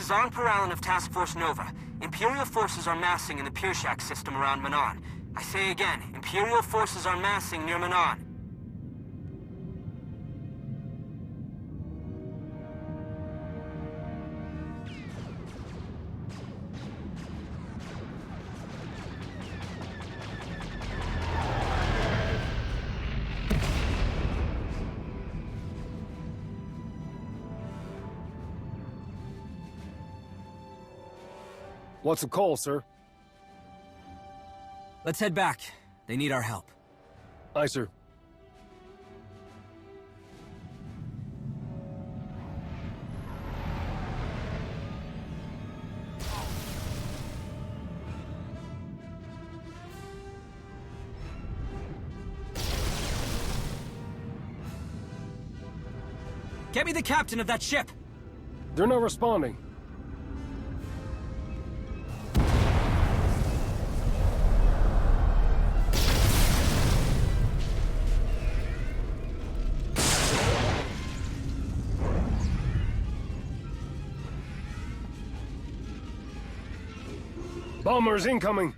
is Arn Peralun of Task Force Nova. Imperial forces are massing in the Pier Shack system around Manaan. I say again, Imperial forces are massing near Manaan. What's the call, sir? Let's head back. They need our help. Aye, sir. Get me the captain of that ship! They're not responding. Bombers incoming!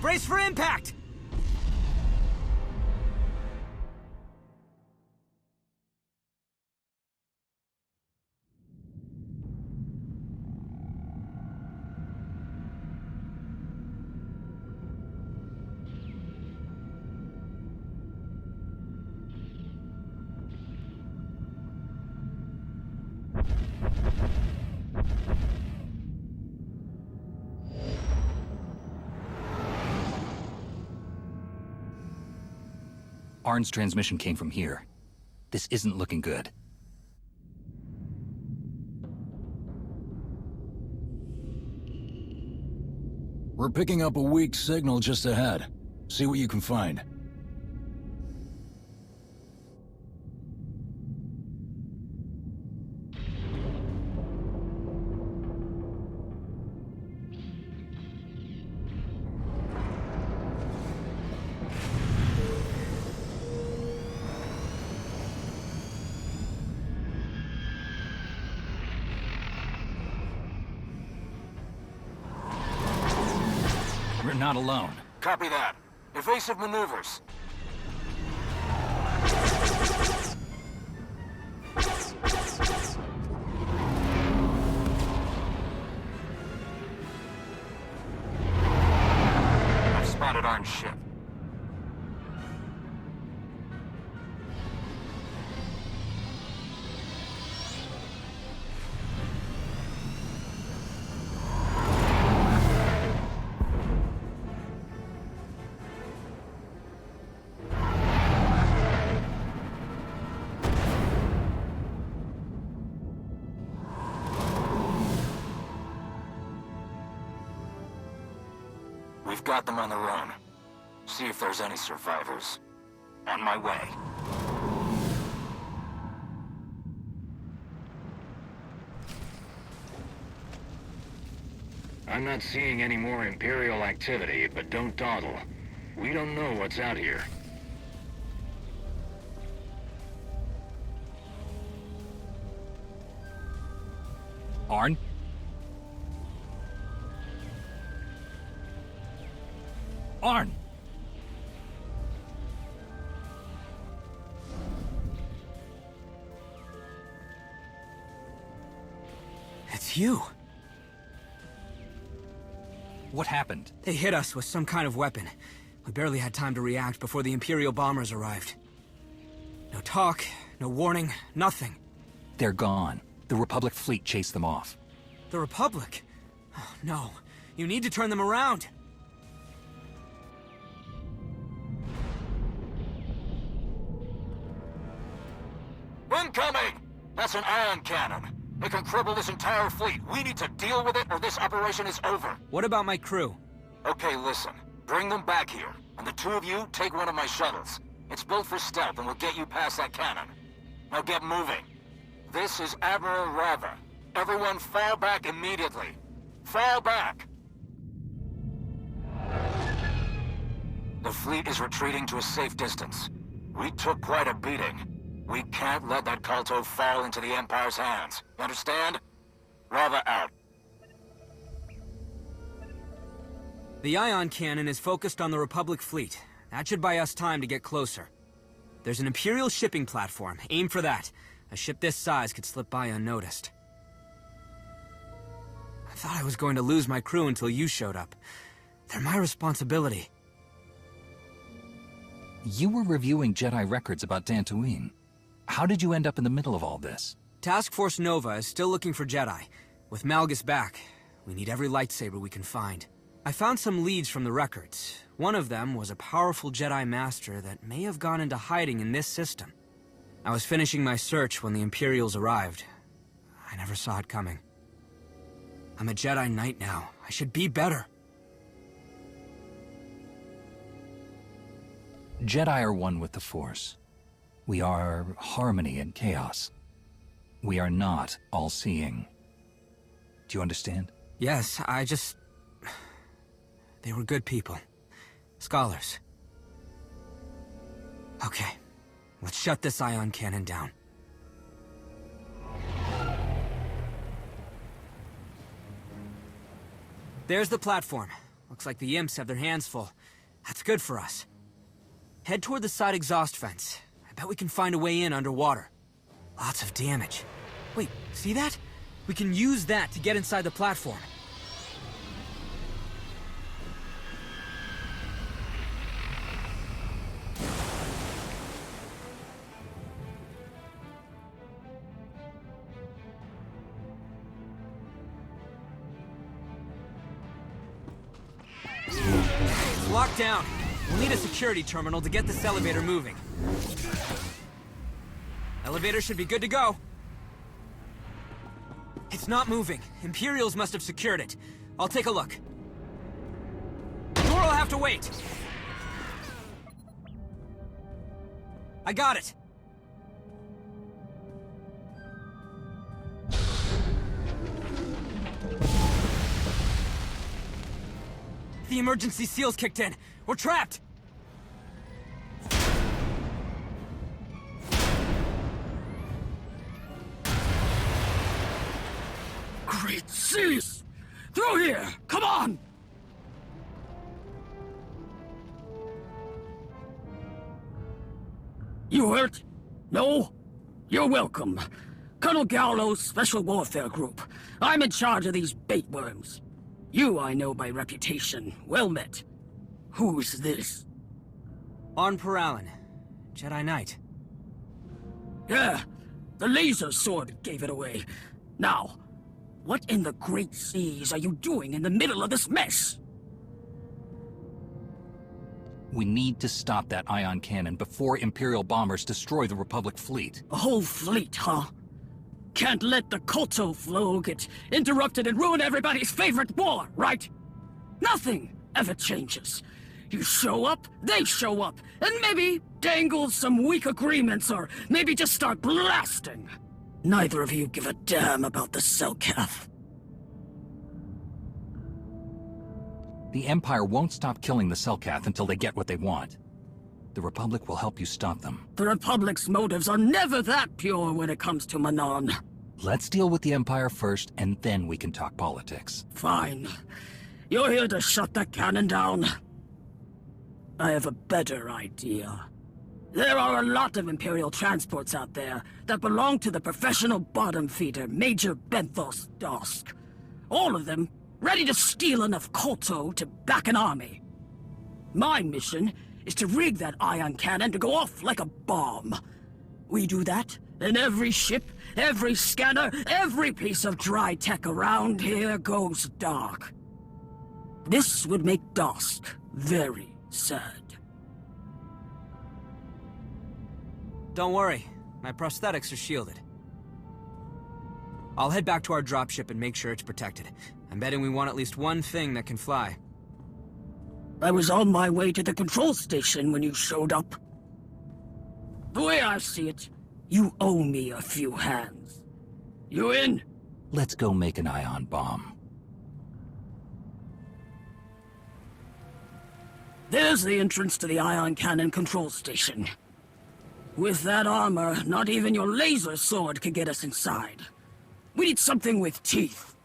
Brace for impact! Arn's transmission came from here. This isn't looking good. We're picking up a weak signal just ahead. See what you can find. We're not alone. Copy that. Evasive maneuvers. I've spotted Arn's ship. We've got them on the run. See if there's any survivors. On my way. I'm not seeing any more Imperial activity, but don't dawdle. We don't know what's out here. Arn? Arn! It's you. What happened? They hit us with some kind of weapon. We barely had time to react before the Imperial bombers arrived. No talk, no warning, nothing. They're gone. The Republic fleet chased them off. The Republic? Oh, no. You need to turn them around. Incoming! That's an ion cannon. It can cripple this entire fleet. We need to deal with it or this operation is over. What about my crew? Okay, listen. Bring them back here. And the two of you, take one of my shuttles. It's built for stealth and will get you past that cannon. Now get moving. This is Admiral RAVA. Everyone fall back immediately. Fall back! The fleet is retreating to a safe distance. We took quite a beating. We can't let that kolto fall into the Empire's hands. You understand? RAVA out. The ion cannon is focused on the Republic fleet. That should buy us time to get closer. There's an Imperial shipping platform. Aim for that. A ship this size could slip by unnoticed. I thought I was going to lose my crew until you showed up. They're my responsibility. You were reviewing Jedi records about Dantooine. How did you end up in the middle of all this? Task Force Nova is still looking for Jedi. With Malgus back, we need every lightsaber we can find. I found some leads from the records. One of them was a powerful Jedi Master that may have gone into hiding in this system. I was finishing my search when the Imperials arrived. I never saw it coming. I'm a Jedi Knight now. I should be better. Jedi are one with the Force. We are harmony and chaos. We are not all-seeing. Do you understand? Yes, They were good people. Scholars. Okay, let's shut this ion cannon down. There's the platform. Looks like the imps have their hands full. That's good for us. Head toward the side exhaust fence. I bet we can find a way in underwater. Lots of damage. Wait, see that? We can use that to get inside the platform. It's locked down. We'll need a security terminal to get this elevator moving. Elevator should be good to go. It's not moving. Imperials must have secured it. I'll take a look. Door will have to wait. I got it. The emergency seal's kicked in. We're trapped! Great seas! Through here! Come on! You hurt? No? You're welcome. Colonel Gallo's Special Warfare Group. I'm in charge of these bait worms. You I know by reputation. Well met. Who's this? Arn Peralun, Jedi Knight. Yeah, the laser sword gave it away. Now, what in the Great Seas are you doing in the middle of this mess? We need to stop that ion cannon before Imperial bombers destroy the Republic fleet. A whole fleet, huh? Can't let the kolto flow get interrupted and ruin everybody's favorite war, right? Nothing ever changes. You show up, they show up, and maybe dangle some weak agreements, or maybe just start blasting. Neither of you give a damn about the Selkath. The Empire won't stop killing the Selkath until they get what they want. The Republic will help you stop them. The Republic's motives are never that pure when it comes to Manaan. Let's deal with the Empire first, and then we can talk politics. Fine. You're here to shut the cannon down. I have a better idea. There are a lot of Imperial transports out there that belong to the professional bottom feeder, Major Dosk. All of them ready to steal enough kolto to back an army. My mission is to rig that ion cannon to go off like a bomb. We do that, and every ship, every scanner, every piece of dry tech around here goes dark. This would make Dosk very sad. Don't worry, my prosthetics are shielded. I'll head back to our dropship and make sure it's protected. I'm betting we want at least one thing that can fly. I was on my way to the control station when you showed up. The way I see it, you owe me a few hands. You in? Let's go make an ion bomb. There's the entrance to the ion cannon control station. With that armor, not even your laser sword could get us inside. We need something with teeth.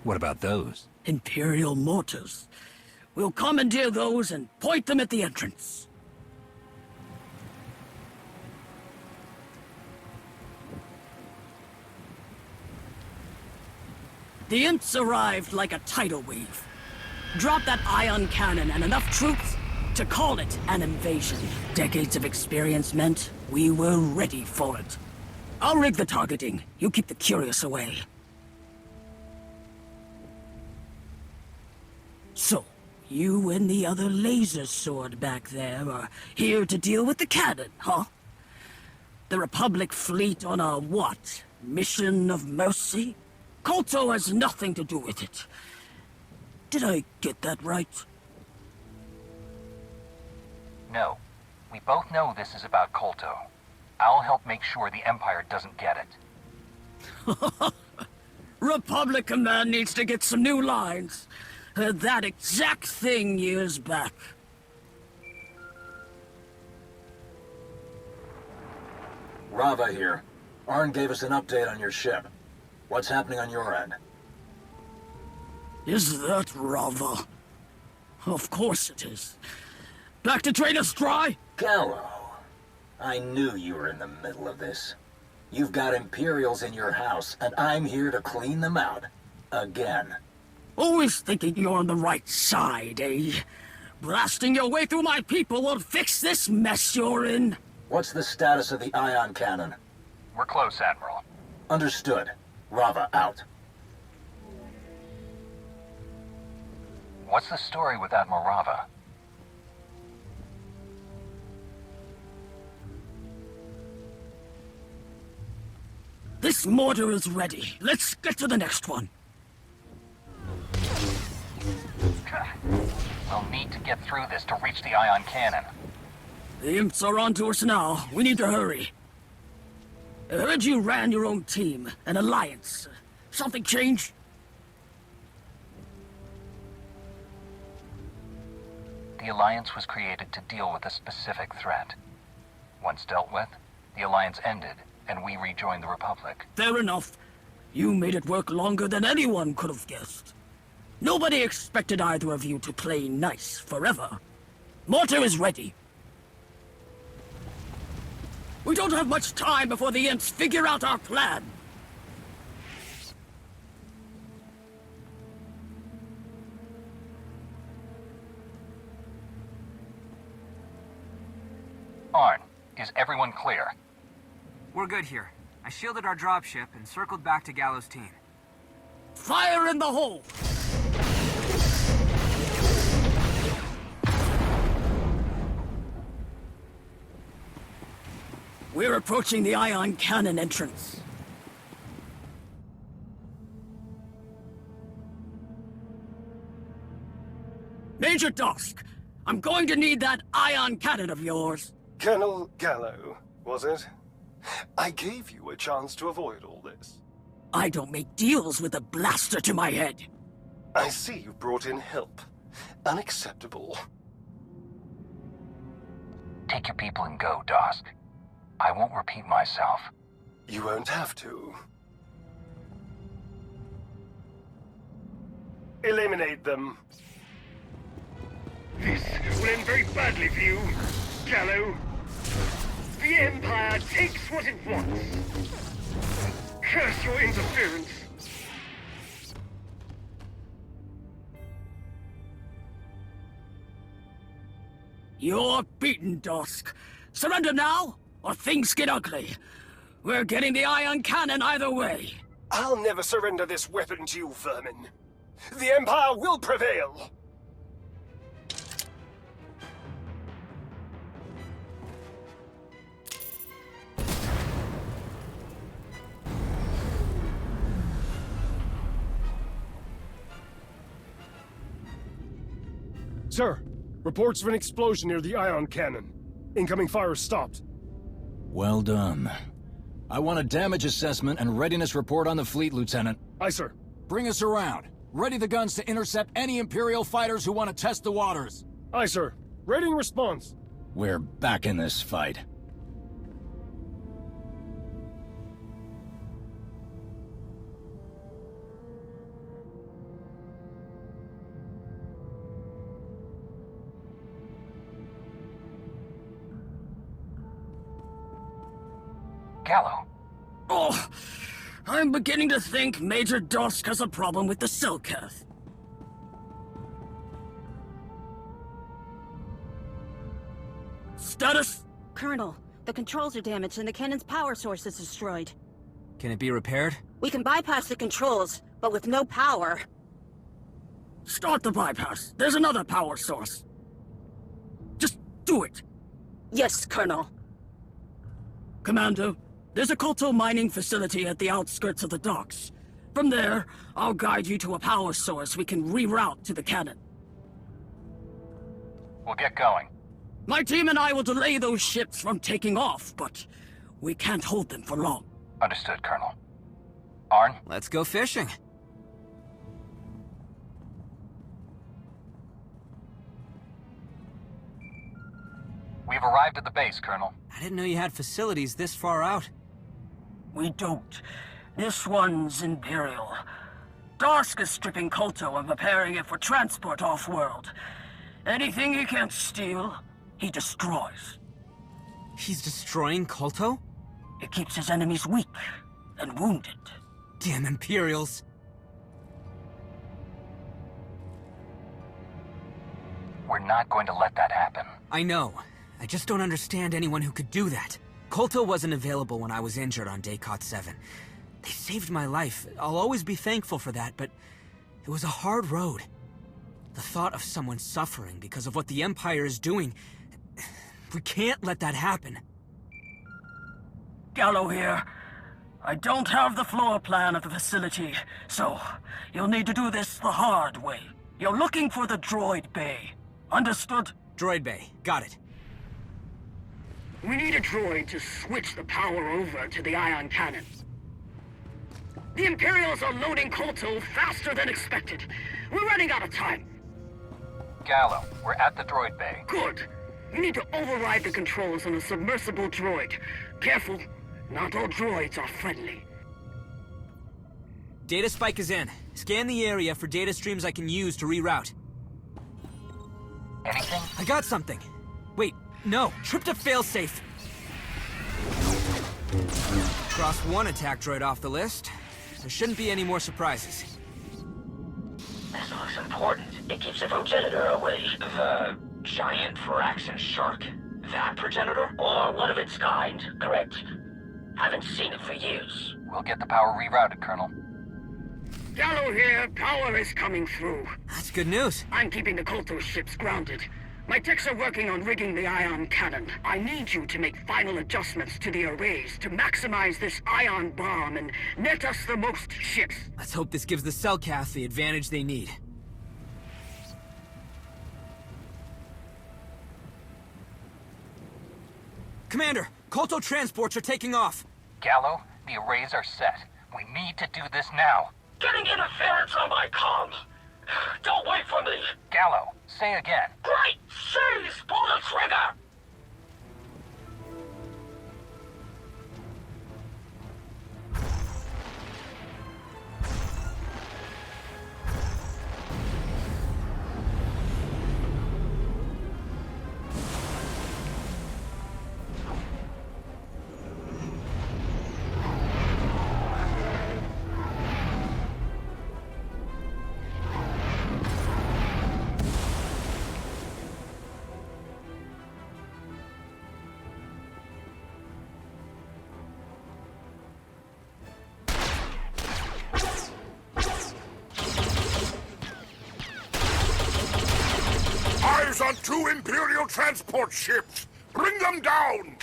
What about those? Imperial mortars. We'll commandeer those and point them at the entrance. The imps arrived like a tidal wave. Drop that ion cannon and enough troops to call it an invasion. Decades of experience meant we were ready for it. I'll rig the targeting. You keep the curious away. So, you and the other laser sword back there are here to deal with the cannon, huh? The Republic fleet on a what? Mission of mercy? Kolto has nothing to do with it. Did I get that right? No. We both know this is about Kolto. I'll help make sure the Empire doesn't get it. Republic Command needs to get some new lines. Heard that exact thing years back. Rava here. Arn gave us an update on your ship. What's happening on your end? Is that Rava? Of course it is. Back to drain us dry? Gallo. I knew you were in the middle of this. You've got Imperials in your house, and I'm here to clean them out. Again. Always thinking you're on the right side, eh? Blasting your way through my people won't fix this mess you're in. What's the status of the ion cannon? We're close, Admiral. Understood. Rava out. What's the story with Admiral Rava? This mortar is ready. Let's get to the next one. We'll need to get through this to reach the ion cannon. The imps are onto us now. We need to hurry. I heard you ran your own team, an alliance. Something changed? The Alliance was created to deal with a specific threat. Once dealt with, the Alliance ended, and we rejoined the Republic. Fair enough. You made it work longer than anyone could have guessed. Nobody expected either of you to play nice forever. Mortar is ready. We don't have much time before the imps figure out our plan. Arn, is everyone clear? We're good here. I shielded our dropship and circled back to Gallo's team. Fire in the hole! We're approaching the ion cannon entrance. Major Dosk, I'm going to need that ion cannon of yours. Colonel Gallo, was it? I gave you a chance to avoid all this. I don't make deals with a blaster to my head. I see you brought in help. Unacceptable. Take your people and go, Dosk. I won't repeat myself. You won't have to. Eliminate them. This will end very badly for you, Gallo. The Empire takes what it wants. Curse your interference. You're beaten, Dosk. Surrender now, or things get ugly. We're getting the ion cannon either way. I'll never surrender this weapon to you, vermin. The Empire will prevail! Sir, reports of an explosion near the ion cannon. Incoming fire stopped. Well done. I want a damage assessment and readiness report on the fleet, Lieutenant. Aye, sir. Bring us around. Ready the guns to intercept any Imperial fighters who want to test the waters. Aye, sir. Rating response. We're back in this fight. Gallo. Oh, I'm beginning to think Major Dosk has a problem with the Selkath. Status? Colonel, the controls are damaged and the cannon's power source is destroyed. Can it be repaired? We can bypass the controls, but with no power. Start the bypass. There's another power source. Just do it. Yes, Colonel. Commander, there's a kolto mining facility at the outskirts of the docks. From there, I'll guide you to a power source we can reroute to the cannon. We'll get going. My team and I will delay those ships from taking off, but we can't hold them for long. Understood, Colonel. Arn? Let's go fishing. We've arrived at the base, Colonel. I didn't know you had facilities this far out. We don't. This one's Imperial. Dosk is stripping kolto and preparing it for transport off-world. Anything he can't steal, he destroys. He's destroying kolto? It keeps his enemies weak and wounded. Damn Imperials. We're not going to let that happen. I know. I just don't understand anyone who could do that. Kolto wasn't available when I was injured on Dkgray 7. They saved my life. I'll always be thankful for that, but it was a hard road. The thought of someone suffering because of what the Empire is doing... We can't let that happen. Gallo here. I don't have the floor plan of the facility, so you'll need to do this the hard way. You're looking for the droid bay. Understood? Droid bay. Got it. We need a droid to switch the power over to the ion cannon. The Imperials are loading kolto faster than expected. We're running out of time. Gallo, we're at the droid bay. Good. You need to override the controls on a submersible droid. Careful, not all droids are friendly. Data spike is in. Scan the area for data streams I can use to reroute. Anything? I got something. Wait, no. Trip to failsafe. Cross one attack droid off the list. There shouldn't be any more surprises. This looks important. It keeps a progenitor away. The giant Varaxan shark. That progenitor? Or one of its kind, correct? Haven't seen it for years. We'll get the power rerouted, Colonel. Gallo here, power is coming through. That's good news. I'm keeping the kolto ships grounded. My techs are working on rigging the ion cannon. I need you to make final adjustments to the arrays to maximize this ion bomb and net us the most ships. Let's hope this gives the Selkath the advantage they need. Commander, kolto transports are taking off. Gallo, the arrays are set. We need to do this now. Getting interference on my comm. Don't wait for me. Gallo, say again. Great! Seize! Pull the trigger! On 2 Imperial transport ships! Bring them down!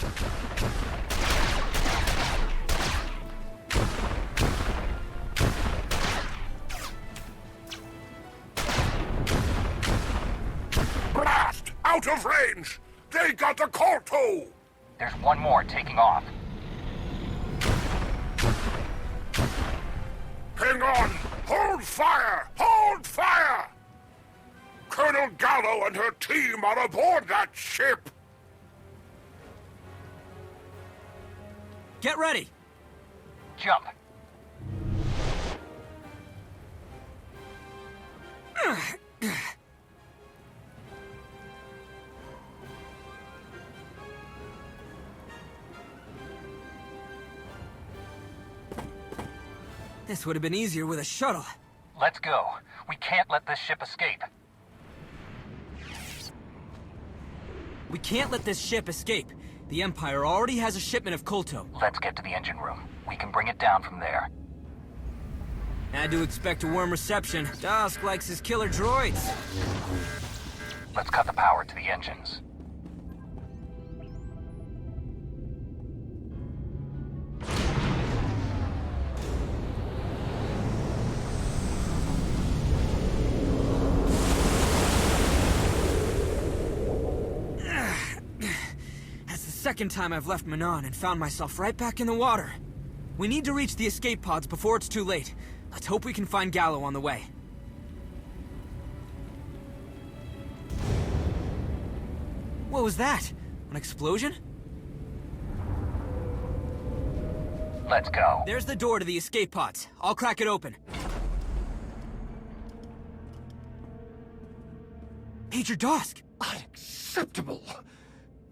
Blast! Out of range! They got the kolto! There's one more taking off. Hang on! Hold fire! Hold fire! Colonel Gallo and her team are aboard that ship! Get ready! Jump. This would have been easier with a shuttle. Let's go. We can't let this ship escape. We can't let this ship escape. The Empire already has a shipment of kolto. Let's get to the engine room. We can bring it down from there. Had to expect a warm reception. Dosk likes his killer droids. Let's cut the power to the engines. That's the second time I've left Manaan and found myself right back in the water. We need to reach the escape pods before it's too late. Let's hope we can find Gallo on the way. What was that? An explosion? Let's go. There's the door to the escape pods. I'll crack it open. Major Dosk! Unacceptable!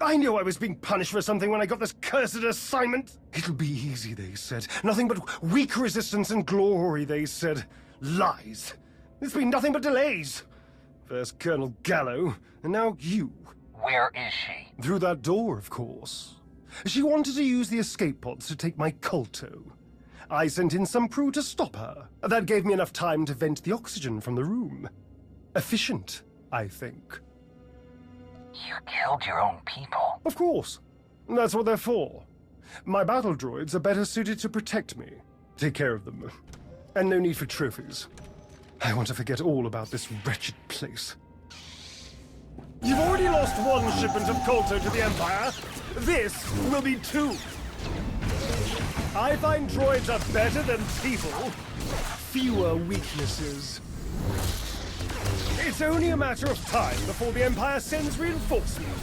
I knew I was being punished for something when I got this cursed assignment. It'll be easy, they said. Nothing but weak resistance and glory, they said. Lies. It's been nothing but delays. First Colonel Gallo, and now you. Where is she? Through that door, of course. She wanted to use the escape pods to take my kolto. I sent in some crew to stop her. That gave me enough time to vent the oxygen from the room. Efficient, I think. You killed your own people. Of course. That's what they're for. My battle droids are better suited to protect me. Take care of them. And no need for trophies. I want to forget all about this wretched place. You've already lost one shipment of kolto to the Empire. This will be 2. I find droids are better than people. Fewer weaknesses. It's only a matter of time before the Empire sends reinforcements.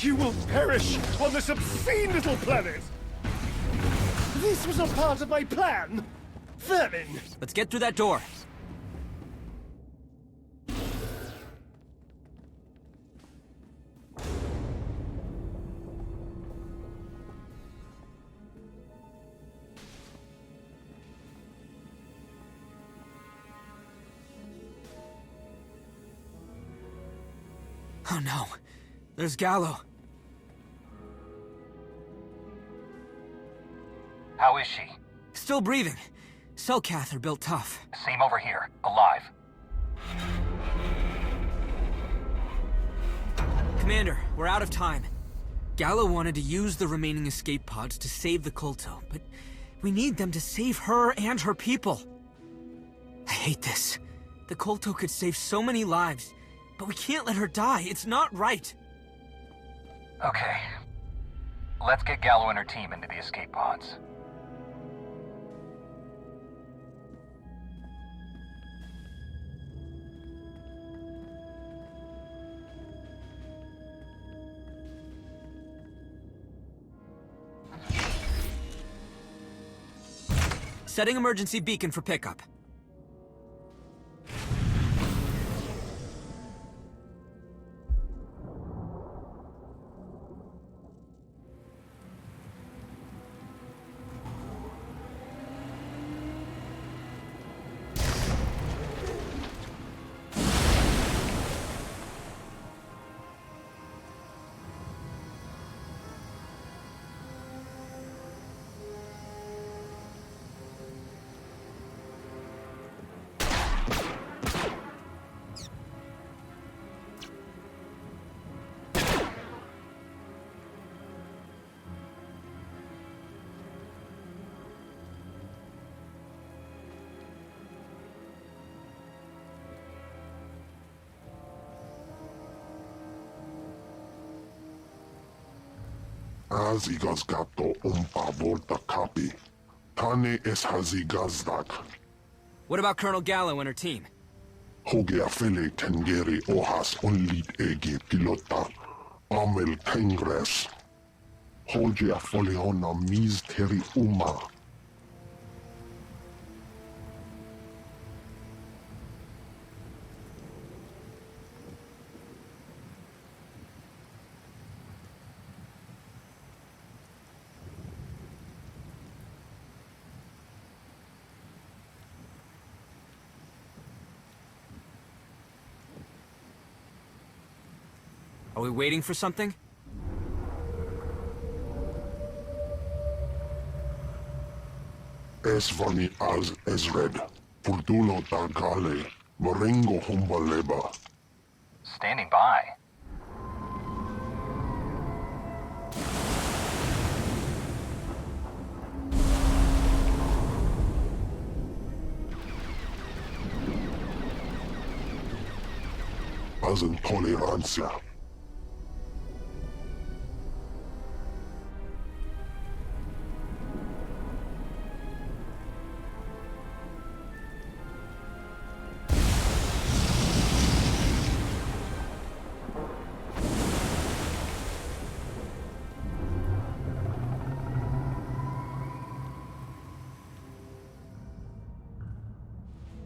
You will perish on this obscene little planet. This was a part of my plan. Vermin. Let's get through that door. Oh no. There's Gallo. How is she? Still breathing. Cell cath are built tough. Same over here. Alive. Commander, we're out of time. Gallo wanted to use the remaining escape pods to save the kolto, but we need them to save her and her people. I hate this. The kolto could save so many lives, but we can't let her die. It's not right. Okay. Let's get Gallo and her team into the escape pods. Setting emergency beacon for pickup. Azigazgato volta capi. Tane es hazigazdak. What about Colonel Gallo and her team? Hoge afele tengeri ohas onlit ege pilota. Amel tengres. Hoge afoleona mis teri uma. Are we waiting for something? Esvani az Ezred. Purdulo Dkgray. Marengo Humbaleba. Standing by. Az intolerancia.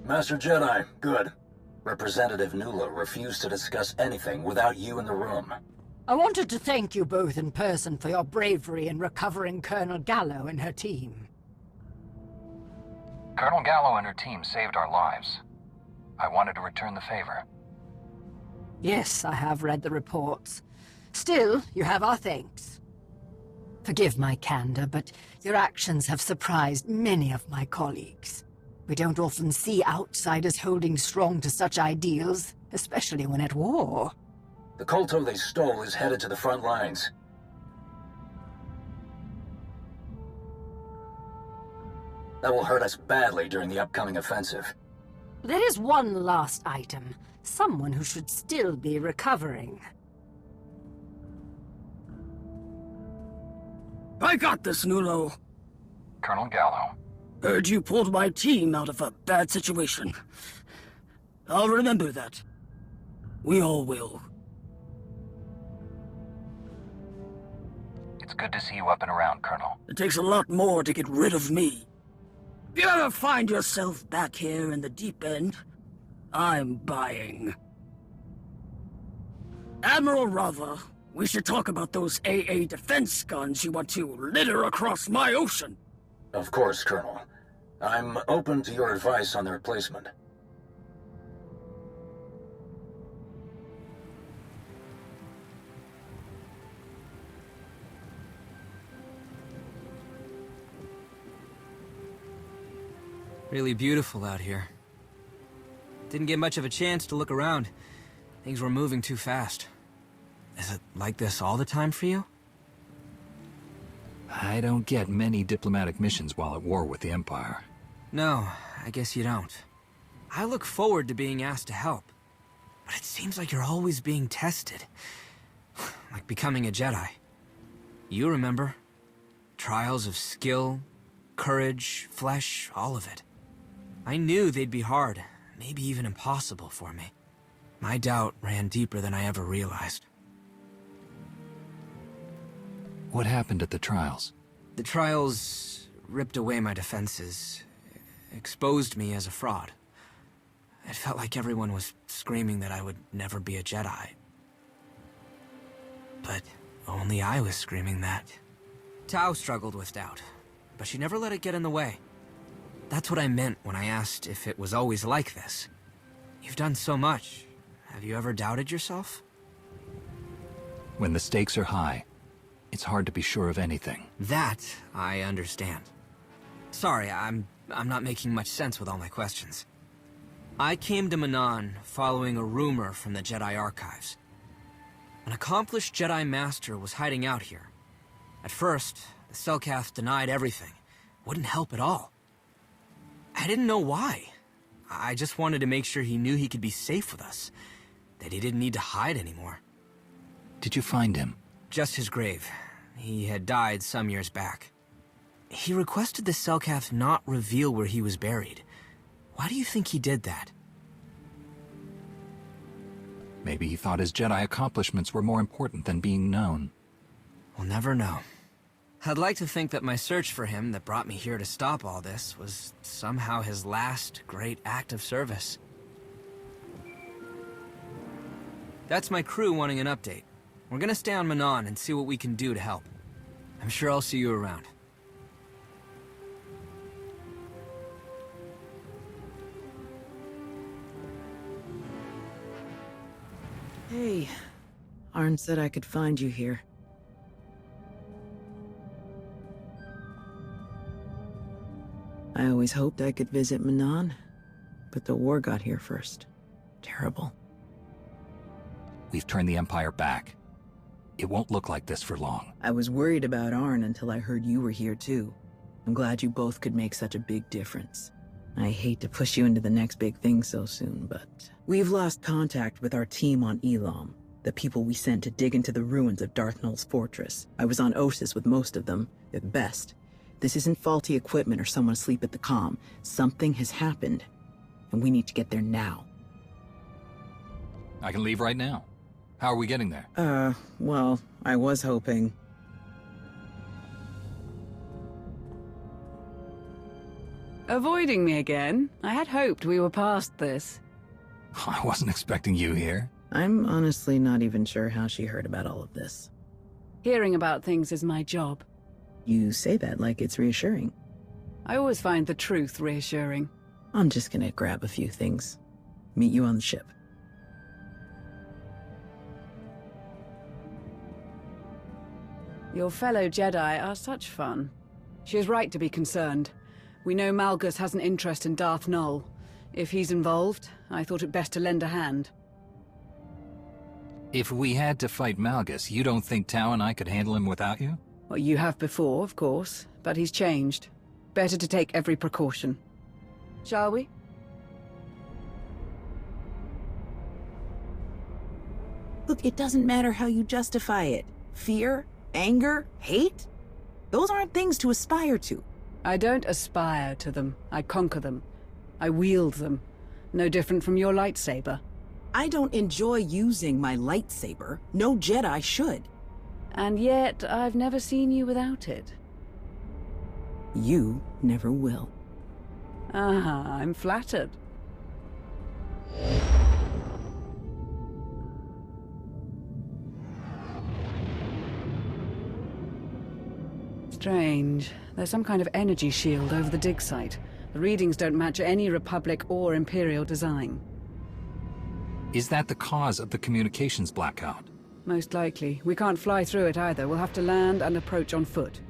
Master Jedi, good. Representative Knull refused to discuss anything without you in the room. I wanted to thank you both in person for your bravery in recovering Colonel Gallo and her team. Colonel Gallo and her team saved our lives. I wanted to return the favor. Yes, I have read the reports. Still, you have our thanks. Forgive my candor, but your actions have surprised many of my colleagues. We don't often see outsiders holding strong to such ideals, especially when at war. The kolto they stole is headed to the front lines. That will hurt us badly during the upcoming offensive. There is one last item. Someone who should still be recovering. I got this, Knull. Colonel Gallo. Heard you pulled my team out of a bad situation. I'll remember that. We all will. It's good to see you up and around, Colonel. It takes a lot more to get rid of me. If you ever find yourself back here in the deep end, I'm buying. Admiral RAVA, we should talk about those AA defense guns you want to litter across my ocean. Of course, Colonel. I'm open to your advice on their placement. Really beautiful out here. Didn't get much of a chance to look around. Things were moving too fast. Is it like this all the time for you? I don't get many diplomatic missions while at war with the Empire. No, I guess you don't. I look forward to being asked to help. But it seems like you're always being tested. Like becoming a Jedi. You remember? Trials of skill, courage, flesh, all of it. I knew they'd be hard, maybe even impossible for me. My doubt ran deeper than I ever realized. What happened at the trials? The trials ripped away my defenses, exposed me as a fraud. It felt like everyone was screaming that I would never be a Jedi. But only I was screaming that. Tao struggled with doubt, but she never let it get in the way. That's what I meant when I asked if it was always like this. You've done so much. Have you ever doubted yourself? When the stakes are high, it's hard to be sure of anything. That I understand. Sorry, I'm not making much sense with all my questions. I came to Manaan following a rumor from the Jedi archives. An accomplished Jedi Master was hiding out here. At first, the Cellcath denied everything. Wouldn't help at all. I didn't know why. I just wanted to make sure he knew he could be safe with us. That he didn't need to hide anymore. Did you find him? Just his grave. He had died some years back. He requested the Selkath not reveal where he was buried. Why do you think he did that? Maybe he thought his Jedi accomplishments were more important than being known. We'll never know. I'd like to think that my search for him that brought me here to stop all this was somehow his last great act of service. That's my crew wanting an update. We're gonna stay on Manaan and see what we can do to help. I'm sure I'll see you around. Hey, Arn said I could find you here. I always hoped I could visit Manaan, but the war got here first. Terrible. We've turned the Empire back. It won't look like this for long. I was worried about Arn until I heard you were here too. I'm glad you both could make such a big difference. I hate to push you into the next big thing so soon, but... We've lost contact with our team on Elam, the people we sent to dig into the ruins of Darth Knull's fortress. I was on Osis with most of them, at best. This isn't faulty equipment or someone asleep at the comm. Something has happened, and we need to get there now. I can leave right now. How are we getting there? Well, I was hoping... Avoiding me again? I had hoped we were past this. I wasn't expecting you here. I'm honestly not even sure how she heard about all of this. Hearing about things is my job. You say that like it's reassuring. I always find the truth reassuring. I'm just gonna grab a few things. Meet you on the ship. Your fellow Jedi are such fun. She is right to be concerned. We know Malgus has an interest in Darth Knull. If he's involved, I thought it best to lend a hand. If we had to fight Malgus, you don't think Tau and I could handle him without you? Well, you have before, of course, but he's changed. Better to take every precaution. Shall we? Look, it doesn't matter how you justify it. Fear, anger, hate? Those aren't things to aspire to. I don't aspire to them. I conquer them. I wield them. No different from your lightsaber. I don't enjoy using my lightsaber. No Jedi should. And yet, I've never seen you without it. You never will. I'm flattered. Strange. There's some kind of energy shield over the dig site. The readings don't match any Republic or Imperial design. Is that the cause of the communications blackout? Most likely. We can't fly through it either. We'll have to land and approach on foot.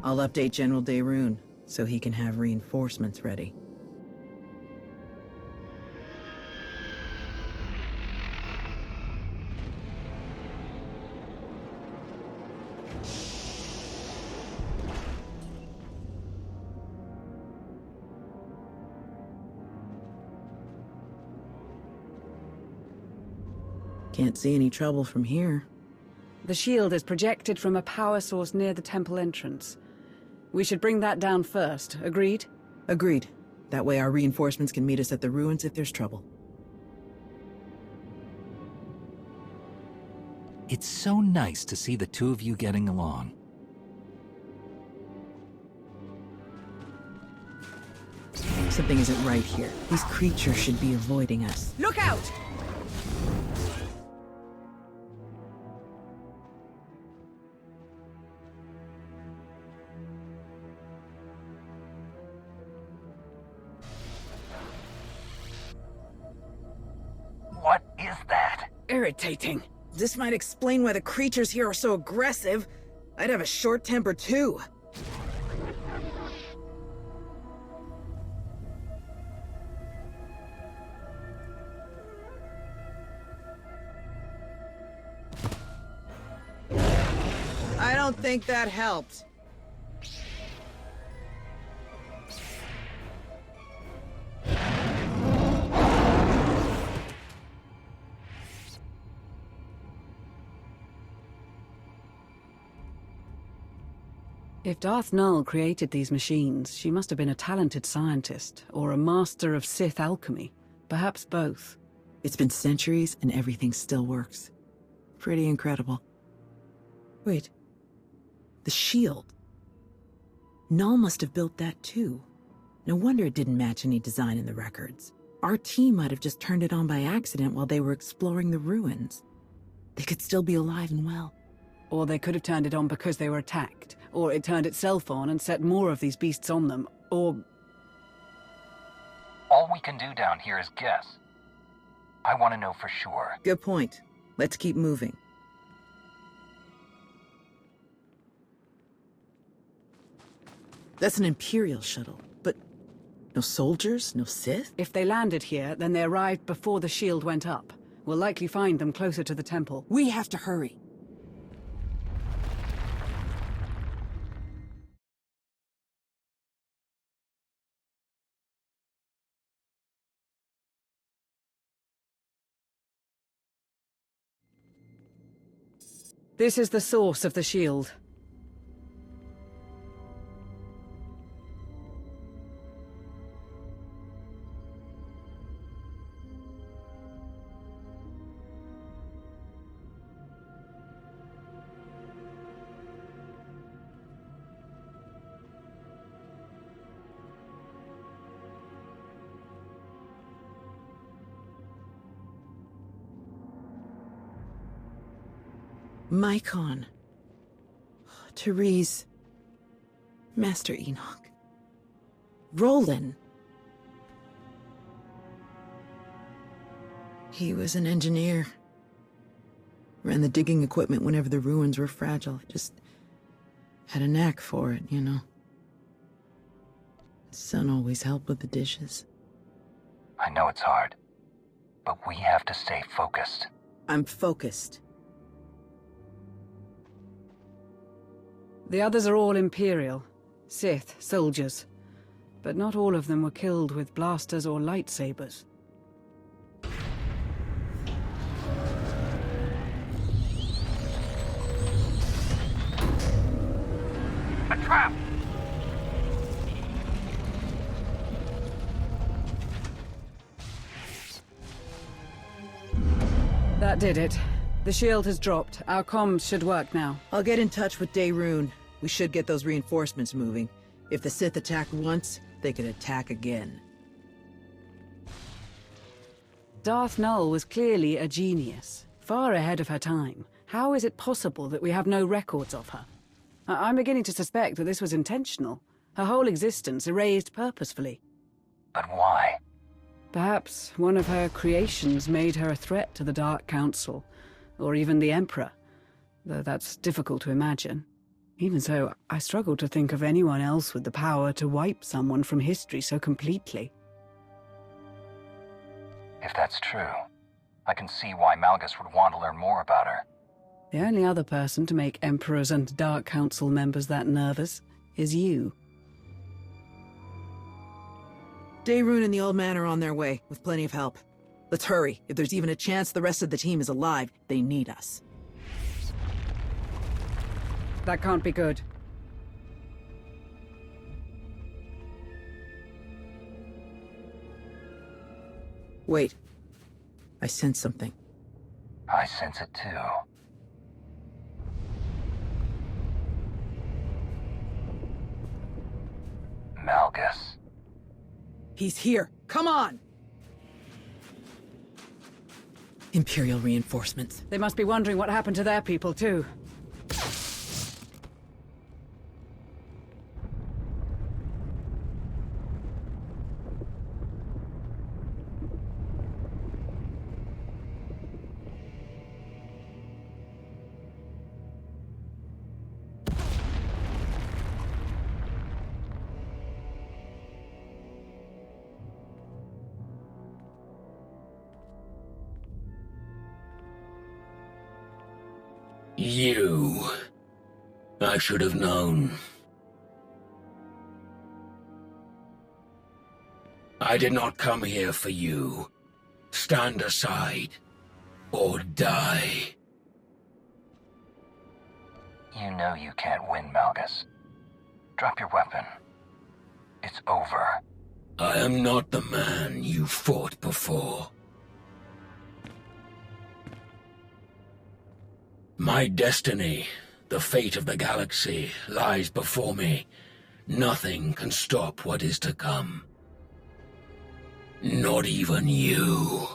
I'll update General Daerun, so he can have reinforcements ready. Can't see any trouble from here. The shield is projected from a power source near the temple entrance. We should bring that down first. Agreed? Agreed. That way our reinforcements can meet us at the ruins if there's trouble. It's so nice to see the two of you getting along. Something isn't right here. These creatures should be avoiding us. Look out! What is that? Irritating. This might explain why the creatures here are so aggressive. I'd have a short temper too. I don't think that helped. If Darth Knull created these machines, she must have been a talented scientist, or a master of Sith alchemy. Perhaps both. It's been centuries and everything still works. Pretty incredible. Wait. The shield. Knull must have built that too. No wonder it didn't match any design in the records. Our team might have just turned it on by accident while they were exploring the ruins. They could still be alive and well. Or they could have turned it on because they were attacked. Or it turned itself on and set more of these beasts on them. Or... All we can do down here is guess. I want to know for sure. Good point. Let's keep moving. That's an Imperial shuttle, but no soldiers, no Sith? If they landed here, then they arrived before the shield went up. We'll likely find them closer to the temple. We have to hurry. This is the source of the shield. Mycon. Therese. Master Enoch. Roland. He was an engineer. Ran the digging equipment whenever the ruins were fragile. Just had a knack for it, you know. His son always helped with the dishes. I know it's hard, but we have to stay focused. I'm focused. The others are all Imperial. Sith soldiers. But not all of them were killed with blasters or lightsabers. A trap! That did it. The shield has dropped. Our comms should work now. I'll get in touch with Daerun. We should get those reinforcements moving. If the Sith attacked once, they could attack again. Darth Knull was clearly a genius. Far ahead of her time. How is it possible that we have no records of her? I'm beginning to suspect that this was intentional. Her whole existence erased purposefully. But why? Perhaps one of her creations made her a threat to the Dark Council, or even the Emperor, though that's difficult to imagine. Even so, I struggle to think of anyone else with the power to wipe someone from history so completely. If that's true, I can see why Malgus would want to learn more about her. The only other person to make Emperors and Dark Council members that nervous is you. Daerun and the old man are on their way, with plenty of help. Let's hurry. If there's even a chance the rest of the team is alive, they need us. That can't be good. Wait. I sense something. I sense it too. Malgus. He's here. Come on! Imperial reinforcements. They must be wondering what happened to their people, too. You. I should have known. I did not come here for you. Stand aside, or die. You know you can't win, Malgus. Drop your weapon. It's over. I am not the man you fought before. My destiny, the fate of the galaxy, lies before me. Nothing can stop what is to come. Not even you.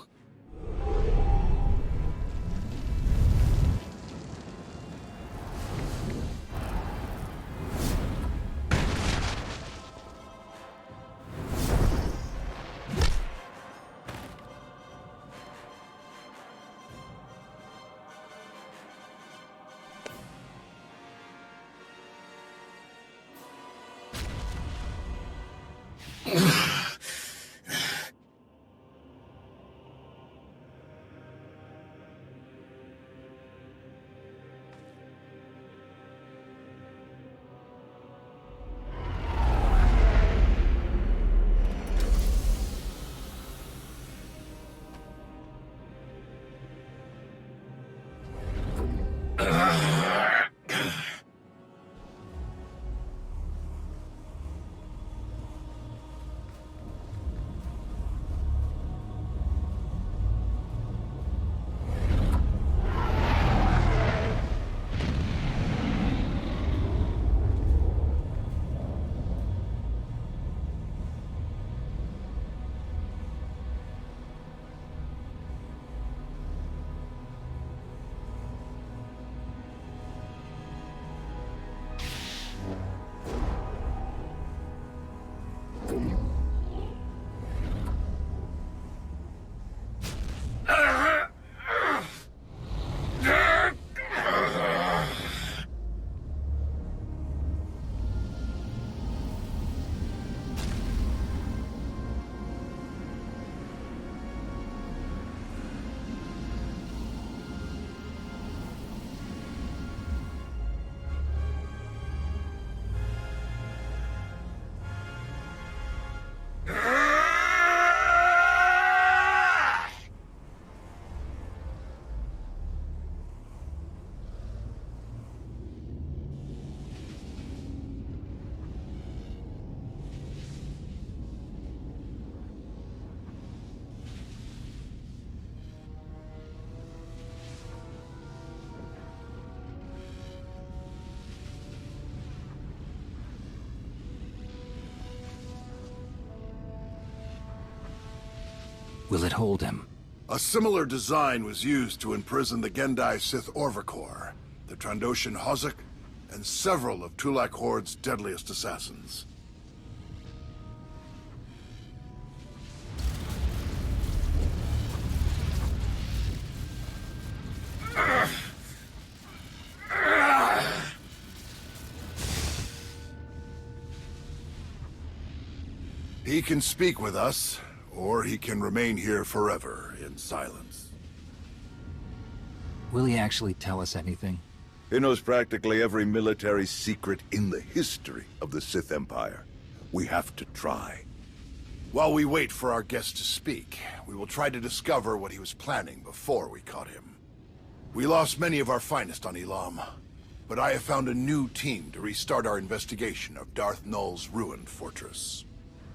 Will it hold him? A similar design was used to imprison the Gendai Sith Orvakor, the Trandoshan Hozek, and several of Tulak Horde's deadliest assassins. He can speak with us, or he can remain here forever in silence. Will he actually tell us anything? He knows practically every military secret in the history of the Sith Empire. We have to try. While we wait for our guest to speak, we will try to discover what he was planning before we caught him. We lost many of our finest on Elam, but I have found a new team to restart our investigation of Darth Knull's ruined fortress.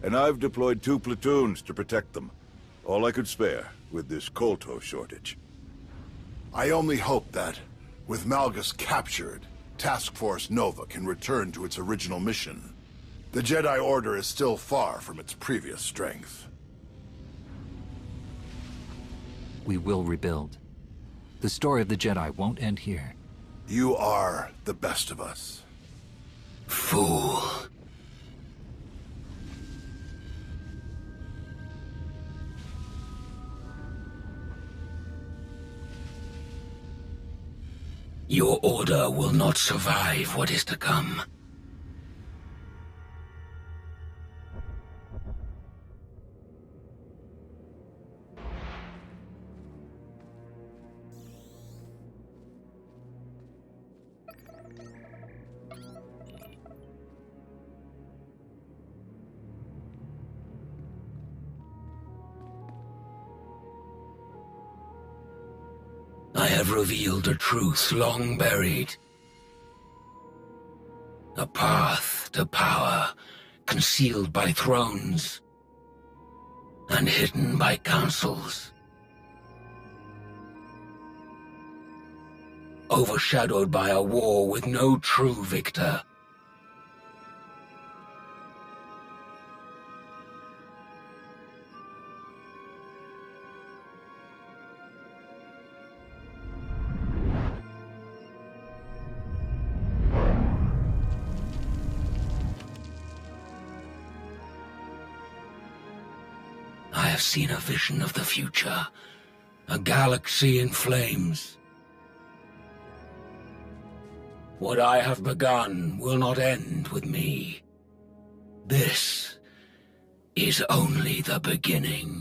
And I've deployed 2 platoons to protect them. All I could spare with this kolto shortage. I only hope that, with Malgus captured, Task Force Nova can return to its original mission. The Jedi Order is still far from its previous strength. We will rebuild. The story of the Jedi won't end here. You are the best of us. Fool. Your order will not survive what is to come. I have revealed a truth long buried. A path to power, concealed by thrones and hidden by councils. Overshadowed by a war with no true victor. I have seen a vision of the future, a galaxy in flames. What I have begun will not end with me. This is only the beginning.